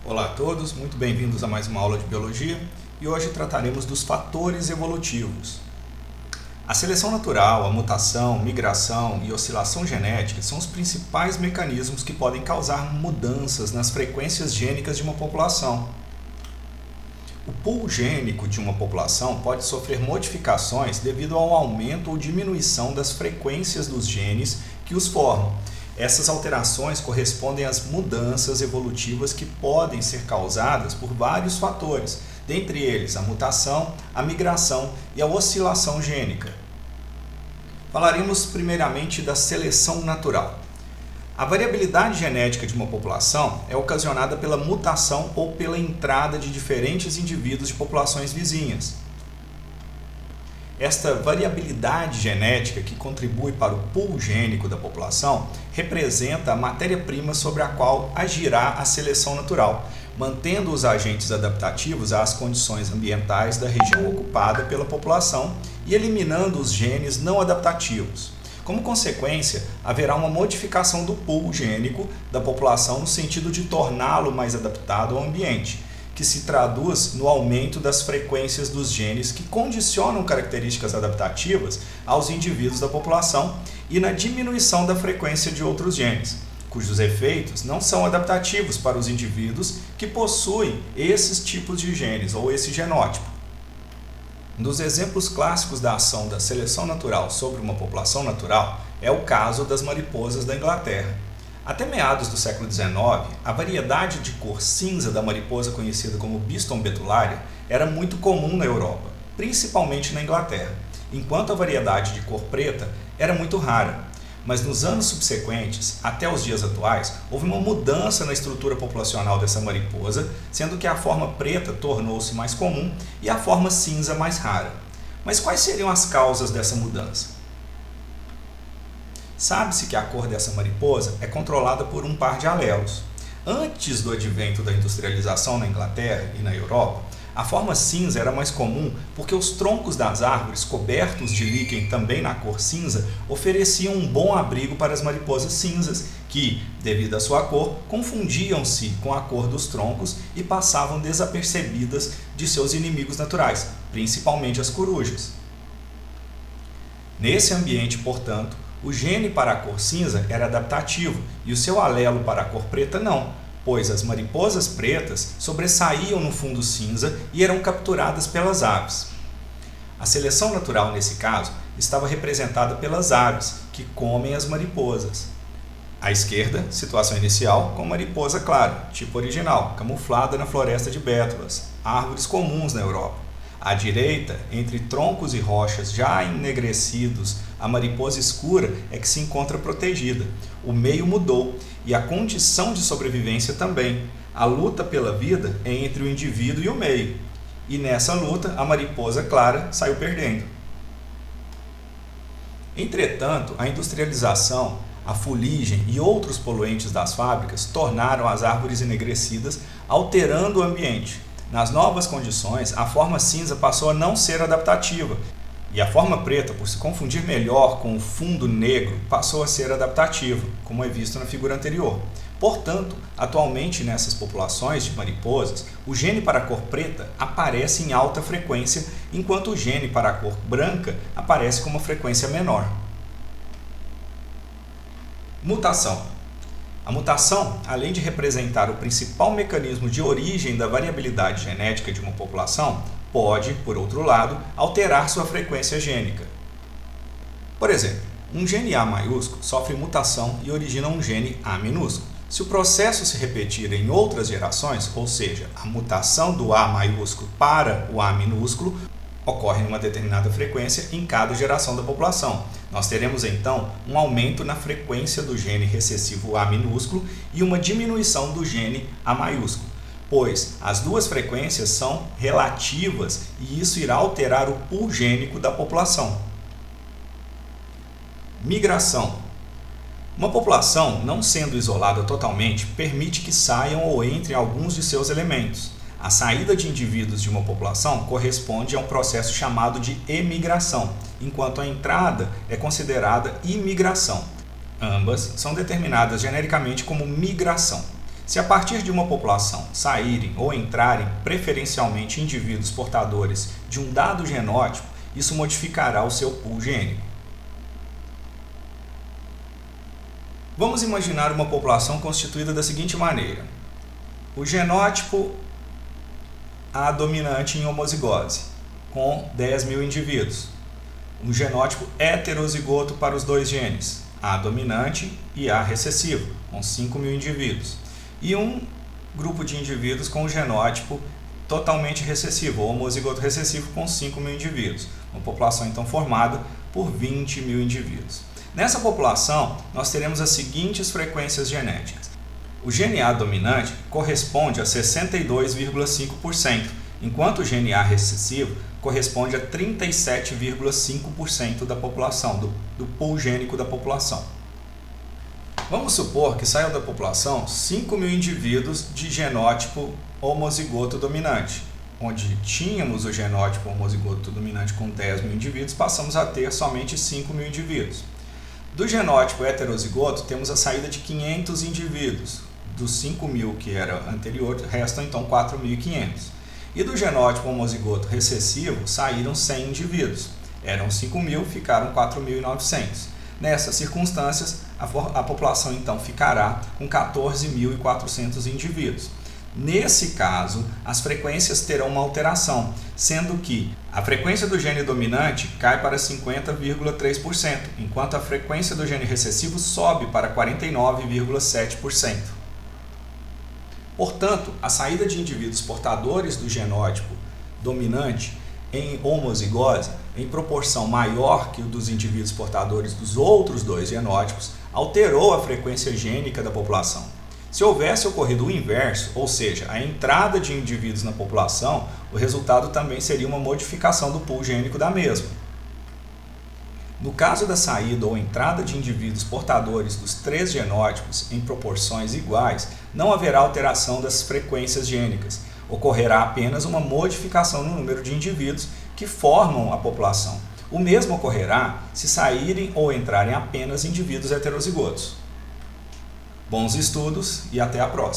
Olá a todos, muito bem-vindos a mais uma aula de Biologia e hoje trataremos dos fatores evolutivos. A seleção natural, a mutação, migração e oscilação genética são os principais mecanismos que podem causar mudanças nas frequências gênicas de uma população. O pool gênico de uma população pode sofrer modificações devido ao aumento ou diminuição das frequências dos genes que os formam. Essas alterações correspondem às mudanças evolutivas que podem ser causadas por vários fatores, dentre eles a mutação, a migração e a oscilação gênica. Falaremos primeiramente da seleção natural. A variabilidade genética de uma população é ocasionada pela mutação ou pela entrada de diferentes indivíduos de populações vizinhas. Esta variabilidade genética que contribui para o pool gênico da população representa a matéria-prima sobre a qual agirá a seleção natural, mantendo os agentes adaptativos às condições ambientais da região ocupada pela população e eliminando os genes não adaptativos. Como consequência, haverá uma modificação do pool gênico da população no sentido de torná-lo mais adaptado ao ambiente, que se traduz no aumento das frequências dos genes que condicionam características adaptativas aos indivíduos da população e na diminuição da frequência de outros genes, cujos efeitos não são adaptativos para os indivíduos que possuem esses tipos de genes ou esse genótipo. Um dos exemplos clássicos da ação da seleção natural sobre uma população natural é o caso das mariposas da Inglaterra. Até meados do século XIX, a variedade de cor cinza da mariposa conhecida como Biston betularia era muito comum na Europa, principalmente na Inglaterra, enquanto a variedade de cor preta era muito rara. Mas nos anos subsequentes, até os dias atuais, houve uma mudança na estrutura populacional dessa mariposa, sendo que a forma preta tornou-se mais comum e a forma cinza mais rara. Mas quais seriam as causas dessa mudança? Sabe-se que a cor dessa mariposa é controlada por um par de alelos. Antes do advento da industrialização na Inglaterra e na Europa, a forma cinza era mais comum porque os troncos das árvores cobertos de líquen também na cor cinza ofereciam um bom abrigo para as mariposas cinzas que, devido à sua cor, confundiam-se com a cor dos troncos e passavam desapercebidas de seus inimigos naturais, principalmente as corujas. Nesse ambiente, portanto, o gene para a cor cinza era adaptativo e o seu alelo para a cor preta não, pois as mariposas pretas sobressaíam no fundo cinza e eram capturadas pelas aves. A seleção natural, nesse caso, estava representada pelas aves, que comem as mariposas. À esquerda, situação inicial com mariposa clara, tipo original, camuflada na floresta de bétulas, árvores comuns na Europa. À direita, entre troncos e rochas já enegrecidos, a mariposa escura é que se encontra protegida. O meio mudou e a condição de sobrevivência também. A luta pela vida é entre o indivíduo e o meio. E nessa luta, a mariposa clara saiu perdendo. Entretanto, a industrialização, a fuligem e outros poluentes das fábricas tornaram as árvores enegrecidas, alterando o ambiente. Nas novas condições, a forma cinza passou a não ser adaptativa e a forma preta, por se confundir melhor com o fundo negro, passou a ser adaptativa, como é visto na figura anterior. Portanto, atualmente nessas populações de mariposas, o gene para a cor preta aparece em alta frequência, enquanto o gene para a cor branca aparece com uma frequência menor. Mutação. A mutação, além de representar o principal mecanismo de origem da variabilidade genética de uma população, pode, por outro lado, alterar sua frequência gênica. Por exemplo, um gene A maiúsculo sofre mutação e origina um gene A minúsculo. Se o processo se repetir em outras gerações, ou seja, a mutação do A maiúsculo para o A minúsculo, ocorre em uma determinada frequência em cada geração da população. Nós teremos então um aumento na frequência do gene recessivo A minúsculo e uma diminuição do gene A maiúsculo, pois as duas frequências são relativas e isso irá alterar o pool gênico da população. Migração. Uma população, não sendo isolada totalmente, permite que saiam ou entrem alguns de seus elementos. A saída de indivíduos de uma população corresponde a um processo chamado de emigração, enquanto a entrada é considerada imigração. Ambas são determinadas genericamente como migração. Se a partir de uma população saírem ou entrarem preferencialmente indivíduos portadores de um dado genótipo, isso modificará o seu pool gênico. Vamos imaginar uma população constituída da seguinte maneira: o genótipo A dominante em homozigose, com 10.000 indivíduos. Um genótipo heterozigoto para os dois genes, A dominante e A recessivo, com 5.000 indivíduos. E um grupo de indivíduos com o genótipo totalmente recessivo, ou homozigoto recessivo, com 5.000 indivíduos. Uma população então formada por 20.000 indivíduos. Nessa população, nós teremos as seguintes frequências genéticas. O gene A dominante corresponde a 62,5%, enquanto o gene A recessivo corresponde a 37,5% da população, do pool gênico da população. Vamos supor que saiam da população 5.000 indivíduos de genótipo homozigoto dominante, onde tínhamos o genótipo homozigoto dominante com 10.000 indivíduos, passamos a ter somente 5.000 indivíduos. Do genótipo heterozigoto, temos a saída de 500 indivíduos. Dos 5.000 que era anterior, restam então 4.500. E do genótipo homozigoto recessivo, saíram 100 indivíduos. Eram 5.000, ficaram 4.900. Nessas circunstâncias, a população então ficará com 14.400 indivíduos. Nesse caso, as frequências terão uma alteração, sendo que a frequência do gene dominante cai para 50,3%, enquanto a frequência do gene recessivo sobe para 49,7%. Portanto, a saída de indivíduos portadores do genótipo dominante em homozigose, em proporção maior que o dos indivíduos portadores dos outros dois genótipos, alterou a frequência gênica da população. Se houvesse ocorrido o inverso, ou seja, a entrada de indivíduos na população, o resultado também seria uma modificação do pool gênico da mesma. No caso da saída ou entrada de indivíduos portadores dos três genótipos em proporções iguais, não haverá alteração das frequências gênicas. Ocorrerá apenas uma modificação no número de indivíduos que formam a população. O mesmo ocorrerá se saírem ou entrarem apenas indivíduos heterozigotos. Bons estudos e até a próxima!